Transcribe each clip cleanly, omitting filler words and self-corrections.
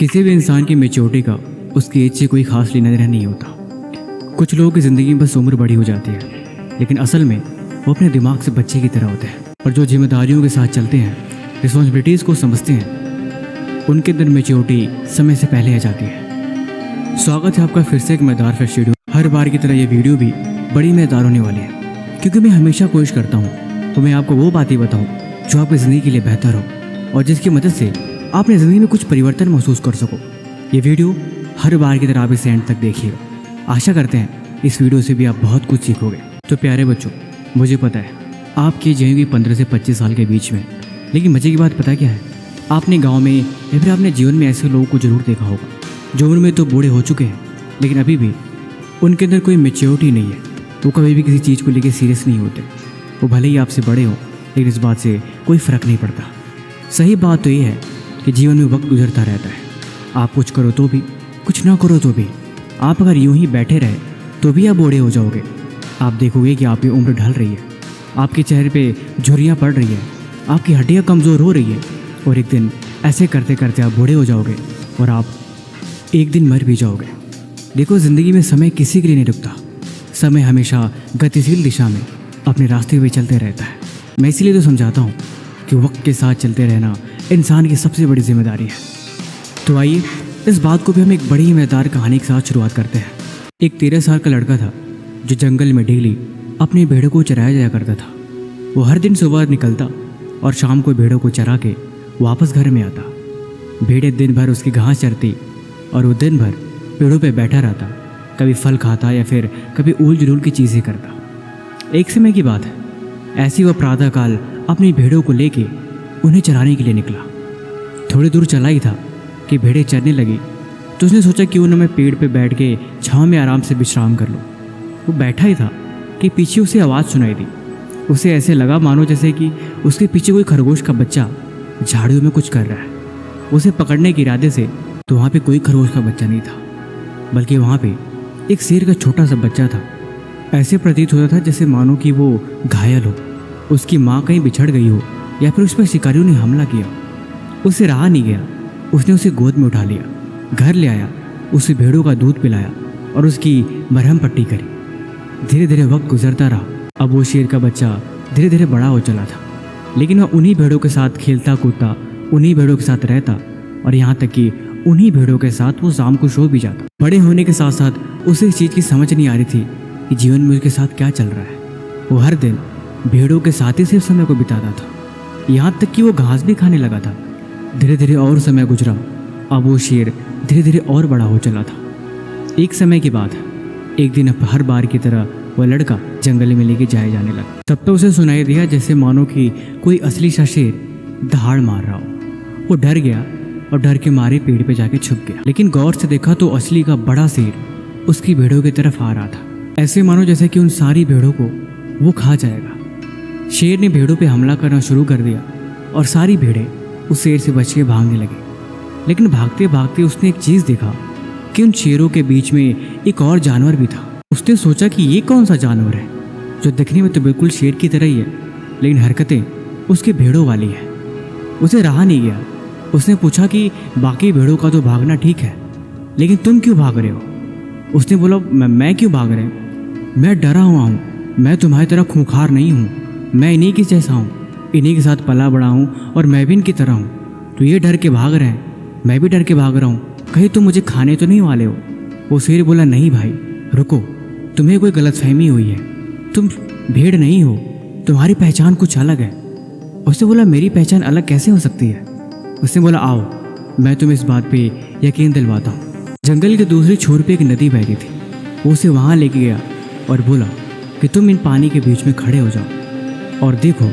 किसी भी इंसान की मैच्योरिटी का उसकी एज से कोई खास लेना देना नहीं होता। कुछ लोगों की ज़िंदगी में बस उम्र बड़ी हो जाती है, लेकिन असल में वो अपने दिमाग से बच्चे की तरह होते हैं। और जो जिम्मेदारियों के साथ चलते हैं, रिस्पॉन्सिबिलिटीज़ को समझते हैं, उनके अंदर मैच्योरिटी समय से पहले आ जाती है। स्वागत है आपका फिर से एक मज़ेदार फर्स्ट वीडियो। हर बार की तरह ये वीडियो भी बड़ी मज़ेदार होने वाली है, क्योंकि मैं हमेशा कोशिश करता हूँ तो मैं आपको वो बातें बताऊँ जो आपकी ज़िंदगी के लिए बेहतर हो और जिसकी मदद से आप अपनी ज़िंदगी में कुछ परिवर्तन महसूस कर सको। ये वीडियो हर बार की तरह आप इसे एंड तक देखिएगा। आशा करते हैं इस वीडियो से भी आप बहुत कुछ सीखोगे। तो प्यारे बच्चों, मुझे पता है आपकी जाएंगी 15 से 25 साल के बीच में, लेकिन मज़े की बात पता क्या है, आपने गाँव में या फिर आपने जीवन में ऐसे लोगों को ज़रूर देखा होगा जो उम्र में तो बूढ़े हो चुके हैं, लेकिन अभी भी उनके अंदर कोई मैच्योरिटी नहीं है। वो कभी भी किसी चीज़ को लेकर सीरियस नहीं होते। वो भले ही आपसे बड़े हों, लेकिन इस बात से कोई फ़र्क नहीं पड़ता। सही बात तो ये है कि जीवन में वक्त गुजरता रहता है। आप कुछ करो तो भी, कुछ ना करो तो भी। आप अगर यूं ही बैठे रहे तो भी आप बूढ़े हो जाओगे। आप देखोगे कि आपकी उम्र ढल रही है, आपके चेहरे पे झुर्रियाँ पड़ रही है, आपकी हड्डियाँ कमज़ोर हो रही है, और एक दिन ऐसे करते करते आप बूढ़े हो जाओगे और आप एक दिन मर भी जाओगे। देखो, ज़िंदगी में समय किसी के लिए नहीं रुकता। समय हमेशा गतिशील दिशा में अपने रास्ते पे चलते रहता है। मैं इसीलिए तो समझाता हूँ कि वक्त के साथ चलते रहना इंसान की सबसे बड़ी जिम्मेदारी है। तो आइए इस बात को भी हम एक बड़ी ही मज़ेदार कहानी के साथ शुरुआत करते हैं। एक 13 साल का लड़का था जो जंगल में डेली अपनी भेड़ों को चराया जाया करता था। वो हर दिन सुबह निकलता और शाम को भेड़ों को चरा के वापस घर में आता। भेड़ें दिन भर उसकी घास चरती और वो दिन भर पेड़ों पे बैठा रहता, कभी फल खाता या फिर कभी ऊल जुलूल की चीज़ें करता। एक समय की बात है, ऐसी वह प्रातःकाल अपनी भेड़ों को लेके उन्हें चराने के लिए निकला। थोड़ी दूर चला ही था कि भेड़ें चरने लगी, तो उसने सोचा क्यों न मैं पेड़ पे बैठ के छाँव में आराम से विश्राम कर लूँ। वो बैठा ही था कि पीछे उसे आवाज़ सुनाई दी। उसे ऐसे लगा मानो जैसे कि उसके पीछे कोई खरगोश का बच्चा झाड़ियों में कुछ कर रहा है। उसे पकड़ने के इरादे से तो वहाँ पे कोई खरगोश का बच्चा नहीं था, बल्कि वहाँ पे एक शेर का छोटा सा बच्चा था। ऐसे प्रतीत होता था जैसे मानो कि वो घायल हो, उसकी माँ कहीं बिछड़ गई हो या फिर उस पर शिकारियों ने हमला किया। उसे रहा नहीं गया, उसने उसे गोद में उठा लिया, घर ले आया, उसे भेड़ों का दूध पिलाया और उसकी मरहम पट्टी करी। धीरे धीरे वक्त गुजरता रहा। अब वो शेर का बच्चा धीरे धीरे बड़ा हो चला था, लेकिन वह उन्हीं भेड़ों के साथ खेलता कूदता, उन्हीं भेड़ों के साथ रहता और यहाँ तक कि उन्हीं भेड़ों के साथ वो शाम को सो भी जाता। बड़े होने के साथ साथ उसे इस चीज़ की समझ नहीं आ रही थी कि जीवन में उसके साथ क्या चल रहा है। वो हर दिन भेड़ों के साथ ही सिर्फ समय को बिताता था, यहाँ तक कि वो घास भी खाने लगा था। धीरे धीरे और समय गुजरा। अब वो शेर धीरे धीरे और बड़ा हो चला था। एक समय की बात है, एक दिन हर बार की तरह वह लड़का जंगल में लेके जाने लगा। तब तो उसे सुनाई दिया जैसे मानो कि कोई असली सा शेर दहाड़ मार रहा हो। वो डर गया और डर के मारे पेड़ पे जाके छुप गया। लेकिन गौर से देखा तो असली का बड़ा शेर उसकी भेड़ों की तरफ आ रहा था, ऐसे मानो जैसे कि उन सारी भेड़ों को वो खा जाएगा। शेर ने भेड़ों पे हमला करना शुरू कर दिया और सारी भेड़ें उस शेर से बच के भागने लगी। लेकिन भागते भागते उसने एक चीज़ देखा कि उन शेरों के बीच में एक और जानवर भी था। उसने सोचा कि ये कौन सा जानवर है जो दिखने में तो बिल्कुल शेर की तरह ही है, लेकिन हरकतें उसके भेड़ों वाली है। उसे रहा नहीं गया। उसने पूछा कि बाकी भेड़ों का तो भागना ठीक है, लेकिन तुम क्यों भाग रहे हो? उसने बोला, मैं क्यों भाग रहे हूँ? मैं डरा हुआ हूँ। मैं तुम्हारी तरह खूंखार नहीं हूँ। मैं इन्हीं के जैसा हूँ, इन्हीं के साथ पला बड़ा हूँ और मैं भी इनकी तरह हूँ। तो ये डर के भाग रहे हैं, मैं भी डर के भाग रहा हूँ। कहीं तुम मुझे खाने तो नहीं वाले हो? वो शेर बोला, नहीं भाई रुको, तुम्हें कोई गलतफहमी हुई है। तुम भेड़ नहीं हो, तुम्हारी पहचान कुछ अलग है। उसने बोला, मेरी पहचान अलग कैसे हो सकती है? उसने बोला, आओ मैं तुम्हें इस बात पे यकीन दिलवाता हूँ। जंगल के दूसरी छोर पे एक नदी बहती थी। वो उसे वहाँ लेके गया और बोला कि तुम इन पानी के बीच में खड़े हो जाओ और देखो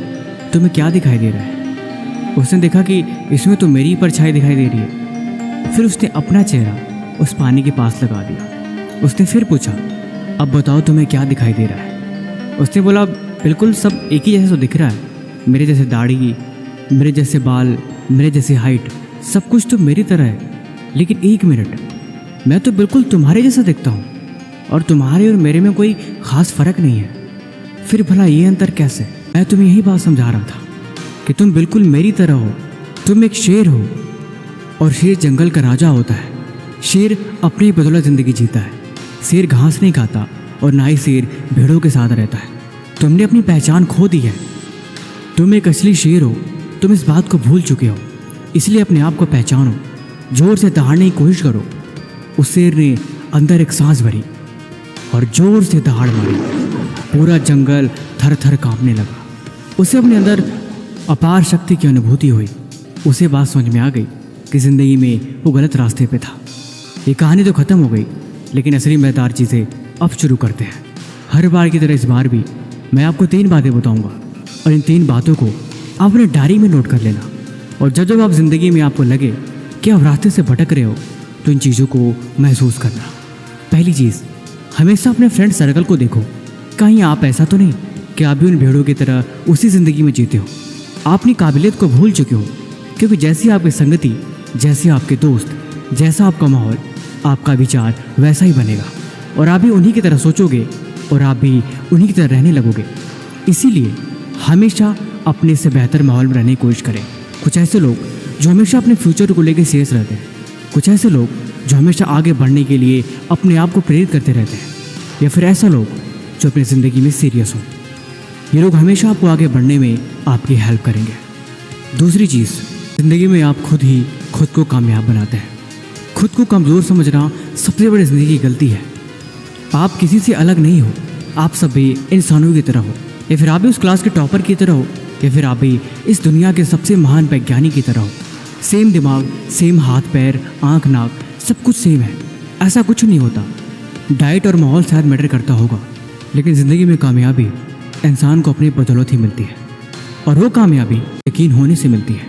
तुम्हें क्या दिखाई दे रहा है। उसने देखा कि इसमें तो मेरी परछाई दिखाई दे रही है। फिर उसने अपना चेहरा उस पानी के पास लगा दिया। उसने फिर पूछा, अब बताओ तुम्हें क्या दिखाई दे रहा है? उसने बोला, बिल्कुल सब एक ही जैसा तो दिख रहा है। मेरे जैसे दाढ़ी, मेरे जैसे बाल, मेरे जैसी हाइट, सब कुछ तो मेरी तरह है। लेकिन एक मिनट, मैं तो बिल्कुल तुम्हारे जैसा दिखता हूँ और तुम्हारे और मेरे में कोई ख़ास फ़र्क नहीं है। फिर भला ये अंतर कैसे? मैं तुम्हें यही बात समझा रहा था कि तुम बिल्कुल मेरी तरह हो। तुम एक शेर हो, और शेर जंगल का राजा होता है। शेर अपनी बदौलत ज़िंदगी जीता है। शेर घास नहीं खाता और ना ही शेर भेड़ों के साथ रहता है। तुमने अपनी पहचान खो दी है। तुम एक असली शेर हो। तुम इस बात को भूल चुके हो, इसलिए अपने आप को पहचानो। जोर से दहाड़ने की कोशिश करो। उस शेर ने अंदर एक सांस भरी और जोर से दहाड़ मारी। पूरा जंगल थर थर कांपने लगा। उसे अपने अंदर अपार शक्ति की अनुभूति हुई। उसे बात समझ में आ गई कि ज़िंदगी में वो गलत रास्ते पे था। ये कहानी तो ख़त्म हो गई, लेकिन असली मज़ेदार चीज़ें अब शुरू करते हैं। हर बार की तरह इस बार भी मैं आपको 3 बातें बताऊंगा और इन 3 बातों को आप अपने डायरी में नोट कर लेना। और जब जब आप ज़िंदगी में आपको लगे कि आप रास्ते से भटक रहे हो तो इन चीज़ों को महसूस करना। पहली चीज़, हमेशा अपने फ्रेंड सर्कल को देखो। कहीं आप ऐसा तो नहीं कि आप भी उन भेड़ों की तरह उसी ज़िंदगी में जीते हो। आप अपनी काबिलियत को भूल चुके हो, क्योंकि जैसी आपकी संगति, जैसे आपके दोस्त, जैसा आपका माहौल, आपका विचार वैसा ही बनेगा और आप भी उन्हीं की तरह सोचोगे और आप भी उन्हीं की तरह रहने लगोगे। इसीलिए हमेशा अपने से बेहतर माहौल में रहने की कोशिश करें। कुछ ऐसे लोग जो हमेशा अपने फ्यूचर को लेकर सीरियस रहते हैं, कुछ ऐसे लोग जो हमेशा आगे बढ़ने के लिए अपने आप को प्रेरित करते रहते हैं, या फिर ऐसा लोग जो अपनी ज़िंदगी में सीरियस हों। ये लोग हमेशा आपको आगे बढ़ने में आपकी हेल्प करेंगे। दूसरी चीज़, ज़िंदगी में आप खुद ही खुद को कामयाब बनाते हैं। खुद को कमज़ोर समझना सबसे बड़ी ज़िंदगी की गलती है। आप किसी से अलग नहीं हो। आप सब भी इंसानों की तरह हो, या फिर आप भी उस क्लास के टॉपर की तरह हो, या फिर आप भी इस दुनिया के सबसे महान वैज्ञानिक की तरह हो। सेम दिमाग, सेम हाथ पैर, आँख नाक, सब कुछ सेम है। ऐसा कुछ नहीं होता। डाइट और माहौल शायद मैटर करता होगा, लेकिन ज़िंदगी में कामयाबी इंसान को अपनी बदौलत ही मिलती है, और वो कामयाबी यकीन होने से मिलती है।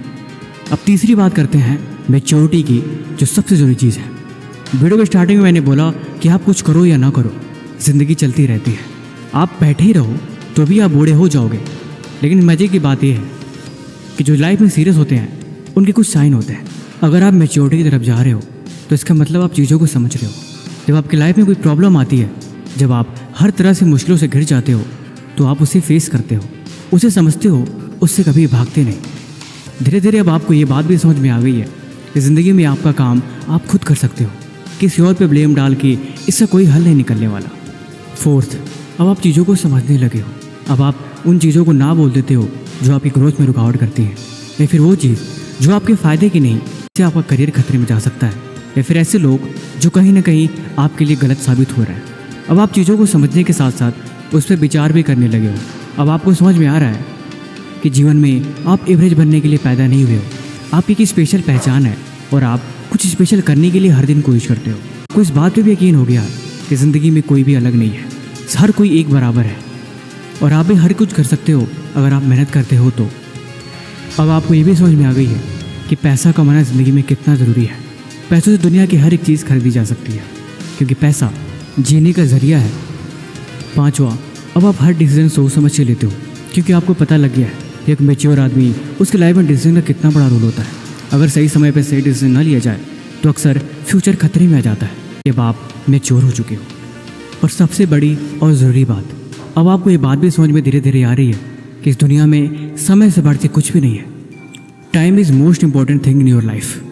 अब तीसरी बात करते हैं मैच्योरिटी की, जो सबसे ज़रूरी चीज़ है। वीडियो के स्टार्टिंग में मैंने बोला कि आप कुछ करो या ना करो, ज़िंदगी चलती रहती है। आप बैठे ही रहो तो भी आप बूढ़े हो जाओगे। लेकिन मज़े की बात यह है कि जो लाइफ में सीरियस होते हैं उनके कुछ साइन होते हैं। अगर आप मैच्योरिटी की तरफ जा रहे हो तो इसका मतलब आप चीज़ों को समझ रहे हो। जब आपकी लाइफ में कोई प्रॉब्लम आती है, जब आप हर तरह से मुश्किलों से घिर जाते हो, तो आप उसे फेस करते हो, उसे समझते हो, उससे कभी भागते नहीं। धीरे धीरे अब आपको ये बात भी समझ में आ गई है कि ज़िंदगी में आपका काम आप खुद कर सकते हो। किसी और पे ब्लेम डाल के इससे कोई हल नहीं निकलने वाला। फोर्थ, अब आप चीज़ों को समझने लगे हो। अब आप उन चीज़ों को ना बोल देते हो जो आपकी ग्रोथ में रुकावट करती है, या फिर वो चीज़ जो आपके फ़ायदे की नहीं, इससे आपका करियर खतरे में जा सकता है, या फिर ऐसे लोग जो कहीं ना कहीं आपके लिए गलत साबित हो रहे हैं। अब आप चीज़ों को समझने के साथ साथ उस पर विचार भी करने लगे हो। अब आपको समझ में आ रहा है कि जीवन में आप एवरेज बनने के लिए पैदा नहीं हुए हो। आपकी एक स्पेशल पहचान है और आप कुछ स्पेशल करने के लिए हर दिन कोशिश करते हो। आपको इस बात पे भी यकीन हो गया कि ज़िंदगी में कोई भी अलग नहीं है, हर कोई एक बराबर है और आप भी हर कुछ कर सकते हो अगर आप मेहनत करते हो तो। अब आपको ये भी समझ में आ गई है कि पैसा कमाना ज़िंदगी में कितना ज़रूरी है। पैसों से दुनिया की हर एक चीज़ खरीदी जा सकती है, क्योंकि पैसा जीने का ज़रिया है। 5वां, अब आप हर डिसीजन सोच समझ के लेते हो, क्योंकि आपको पता लग गया है कि एक मैच्योर आदमी, उसकी लाइफ में डिसीजन का कितना बड़ा रोल होता है। अगर सही समय पर सही डिसीजन ना लिया जाए तो अक्सर फ्यूचर खतरे में आ जाता है। जब आप मैच्योर हो चुके हो। और सबसे बड़ी और ज़रूरी बात, अब आपको ये बात भी समझ में धीरे धीरे आ रही है कि इस दुनिया में समय से बढ़ के कुछ भी नहीं है। Time is most important thing in your life.